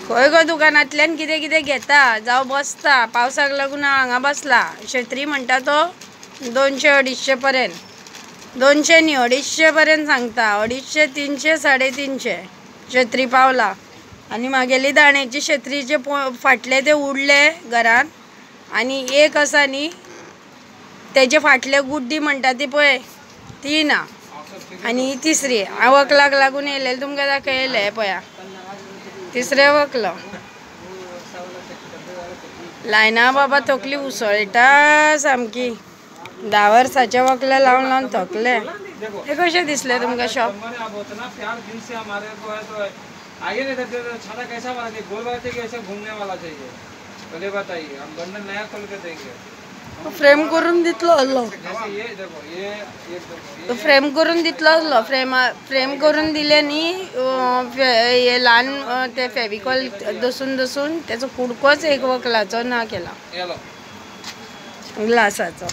खंय गो दुकानांतल्यान कितें कितें घेता जावं बसता पावसाक लागून हांगा बसला छत्री म्हणटा तो 200-250 पर्यंत 200 न्ही 250 पर्यंत सांगता 250 300 350 छत्री पावला आनी म्हागेली दाण्याची छत्रीचे फाटले ते उडले घरान आनी एक आसा न्ही तेजे फाटले गुड्डी म्हणटा ती पळय ती ना आनी तिसरी हांव वकलाक लागून येयलें तुमकां दाखयलें पळया तिसरे वकलो लायना बाबा तकली उसळटा सामकी 10 वर्साचे वकले लावन लावन थकले हे कशें दिसले तुमकां शॉप आगे नहीं सकते तो छाता कैसा वाला चाहिए गोल वाला चाहिए ऐसे घूमने वाला चाहिए पहले बताइए हम बंडल नया खोल के देंगे फ्रेम करून दितलो असलो जैसे ये देखो ये देखो फ्रेम करून दितलो असलो फ्रेम करून दिले न्ही हे ल्हान ते फेविकॉल दसून दसून त्याचो कुडकोच एक वकलाचो ना केला ग्लासाचो